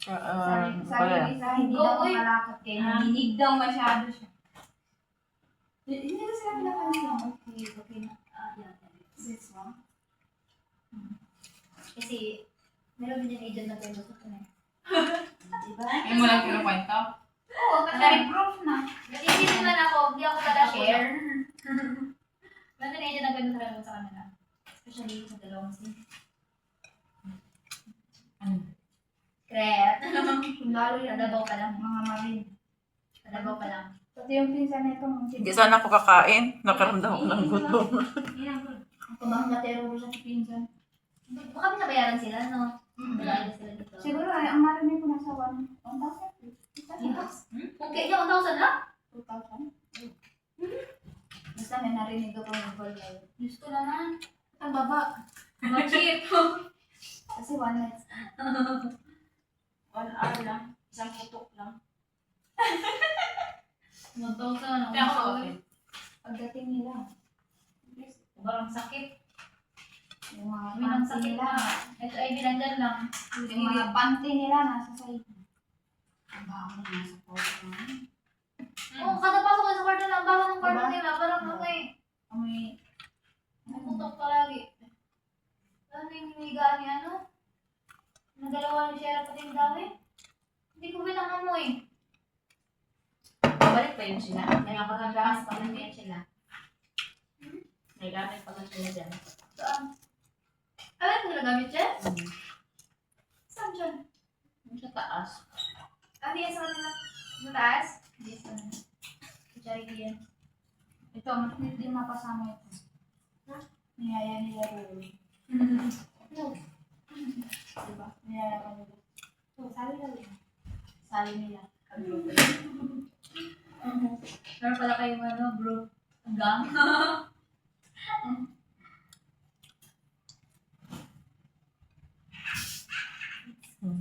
Sabi Lisa, hindi daw makalakot kayo. Nanginig daw masyado siya. Hindi ko sila pinapansin. Okay na. This one. Kasi, meron din yung agent na tayo sa kanya. Diba? Hindi mo lang kinukwento? Oo, kasi proof na. Hindi naman ako, hindi ako share. Meron din agent na ganun talaga sa kanila. Especially sa dalawang scene. Crap. Lalo yan. Kadabaw pa lang. Mga marin. Kadabaw pa lang. Pati yung pinsan nito. Hindi sana ako kakain. Nakaramdam ako ng gutom. Ang kumang matero sa pinsan. Baka pinabayaran sila, no? Bayaran sila dito. Siguro ay, ang marinig ko nasa 1,000. Okay, yung 1,000 na? 2,000. Basta may narinig ako ng call na yun. Diyos ko naman. Ang baba. Mag-cheap. Kasi 1 night. 1 hour lang. Isang putok lang. 1,000. Kaya ako okay. Pagdating nila. Parang sakit. Yung mga May nang panty sakit nila. na. Ito ay binandyan lang. Yung mga panty nila nasa side. Ang baho na nasa photo na. Oo, kada pasok ko sa kwarto na, ang baho ng kwarto Diba? nila. Parang ano eh. Amoy. Putok palagi. Ano yung hinigaan ni ano? Nagalawa ni Shera pati yung dami. Hindi ko pinangamoy. Balik pa yun sila. Nagkakagamit pa lang yan sila. Nagamit pa lang sila dyan. Saan? Alam ko nagamit siya? Saan dyan? Yung sa taas. Ano yan sa kanila? Sa taas? Hindi sa kanila. Sa charity yan. Ito, mas hindi mapasama ito. Niyaya nila Rolo. Diba? Niyaya ka nila. Sali na rin. Sali nila. Meron pala kayong ano, bro. Gang.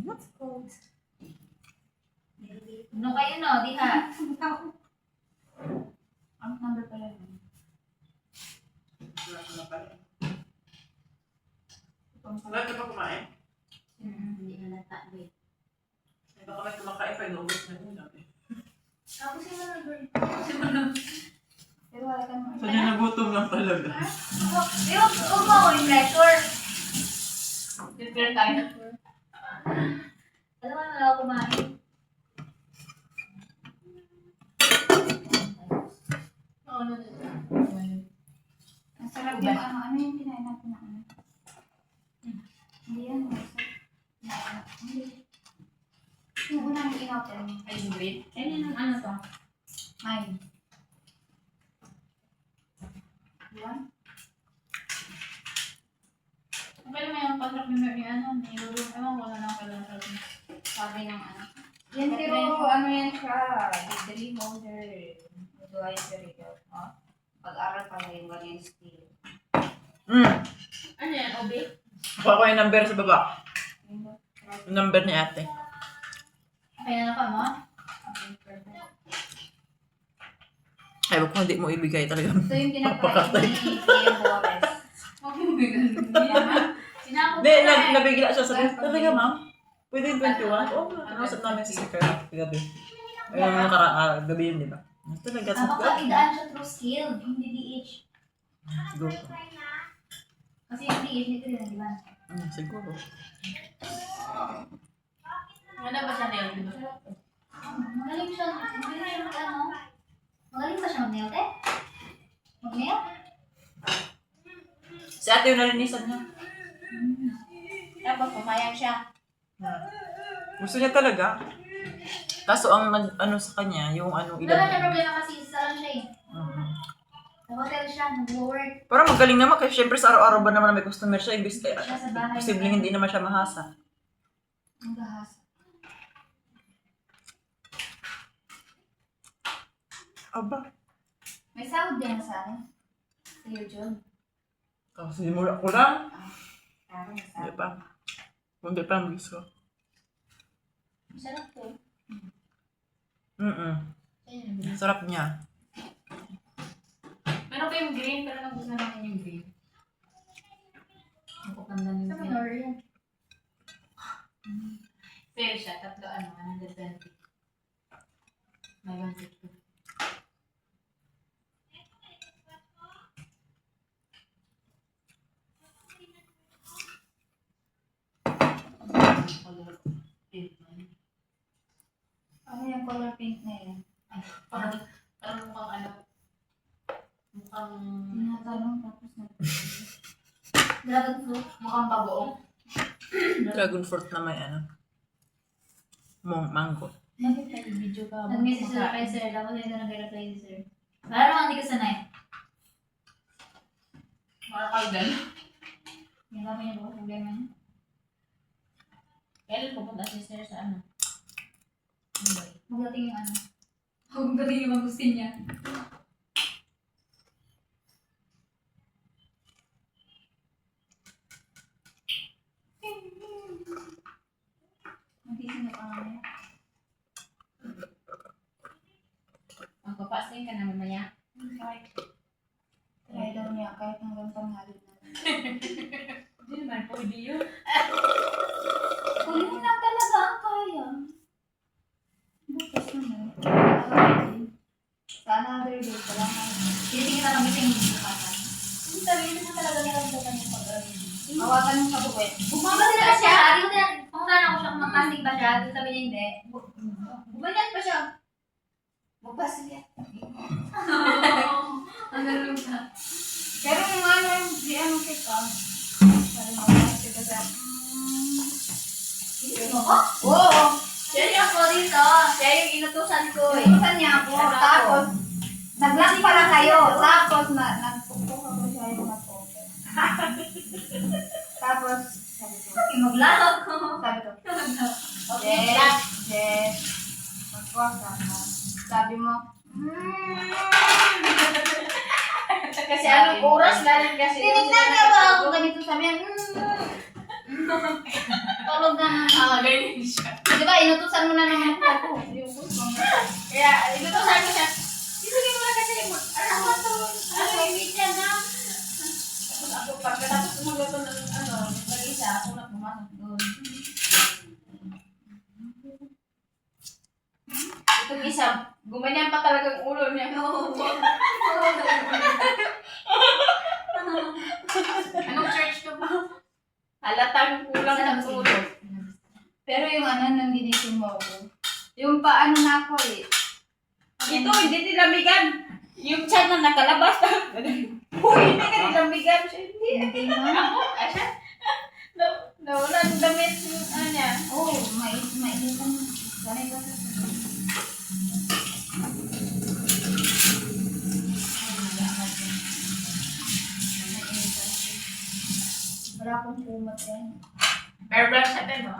What's cold? No kayo no, diha. Ang number pala yun. Wala ko na pala. Itong Wala ka pa kumain? Hindi halata, wait. Baka may kumakain pa, inuubos na yun. Ako sila na girl. Pero wala ka naman. So, niya nagutom lang talaga. Pero huwag mo ako yung pressure. Prepare tayo. Alam mo na ako kumain. Oo, no. Masarap yung ano yung kinain natin na ano. Hindi yan. Hindi. Yung unang in-open. Ay, wait. Ay, yun ang ano to? Mine. Diba? Okay naman yung contract ni ano, ni Lulu. Ewan ko na lang pala sa sabi ng ano. Yan pero ano yan siya. Degree holder. Advisor ito. Pag-aral pa na yung ganyan skill. Ano yan, OB? Kuha ko yung number sa baba. Yung number ni ate. Kaya na ka mo? Ay, wag mo hindi mo ibigay talaga. Ito yung kinakain ni Kuya Boris. Huwag mo bigyan. Sinako Hindi, nabigla siya sa talaga, ma'am. Pwede yung 21? Oo, nakausap namin si Sir gabi. Ayun, nakaraan, gabi yun, di ba? Talaga, sa Baka idaan siya through skill, hindi DH. Siguro. Kasi yung DH nito rin, di ba? Siguro. Wala ba siya nail, di ba? Magaling siya. Magaling siya mag-ano. Magaling ba siya mag-nail, te? Mag-nail? Si ate yung nalinisan niya. Tapos pumayag siya. Gusto niya talaga. Kaso ang ano sa kanya, yung ano Wala siya ilan. problema kasi isa lang siya eh. Sa hotel siya, nag-work. Pero magaling naman kasi syempre sa araw-araw ba naman may customer siya, ibig Siya sa bahay. posibleng hindi naman siya mahasa. Ang gahas. Aba. May sahod din sa akin. Sa YouTube. Kasi mula ko lang. Parang may Hindi sahod. pa. Hindi pa ang gusto. Sarap to. Sarap niya. Meron pa yung green, pero nagustuhan namin yung green. Ang pagkanda Sa nila. Manor yan. Sale siya, tatlo 120. May 150. Ano yung color pink na yun? Parang mukhang ano. Mukhang Tinatanong tapos na. Dragon fruit. mukhang bagoong. Dragon fruit na may ano. Mango. Bakit nag-video ka? Nag-message sila kay sir, tapos hindi na nag-reply si sir. Parang hindi ka sanay. Parang kaldan. Yung kami niya ba problema niya? Kailan pupunta si sir sa ano? Magdating yung ano. Huwag ba rin yung magusin niya? Magising na pangalan niya. Magpapasin ka na mamaya. Try daw niya kahit hanggang tanghali na. Hindi naman pwede yun. Kulitin lang talaga ang kaya. Bukas naman. Sa another day, wala na. Tinitingin na kami sa hindi bukasan. Hindi sabi na talaga naramdaman yung pag-aral. Hawakan mo sa buwet. Bumaba na siya. Hindi ko na, kung saan ako siya, kumakasig ba siya? Sabi niya hindi. Bumalik pa siya. Bukas niya. Ang galing ka. Pero yung ano, di ano kita. Parang mawala kita sa... Hindi mo ko? Oo! Siya yung ako dito. Siya yung inutusan ko eh. Inutusan niya ako. Tapos, nag-lunch pala kayo. Tapos, nagpukpuk ako siya yung mag-open. Tapos, sabi ko, Maglalak ko. sabi ko, Okay. Jess, magkuha ka na. Sabi mo, Kasi anong oras na rin kasi. tinignan niya ba ako ganito sabi niya, Tulog na nga. Ganyan siya. Di ba, inutusan mo na naman ako. Kaya, inutusan ko siya. Sige mo na kasi, ano ba ito? Ano yung media na? Tapos ako, pagkatapos umagato ng ano, mag-isa, ako na pumasok doon. Itong isa, gumanyan pa talaga ang ulo niya. Anong church ka ba? Halatang kulang ng tulog. Pero yung ano, nang ginising mo ako, yung paano na ako eh. Ito, hindi nilamigan. Yung chan na nakalabas. Uy, hindi ka nilamigan. Siya, hindi. Hindi na. Asya? Nawala ng damit yung ano niya. Oo, mainitan. Sanay ka sa wala akong kumot rin. Bear brush natin, no?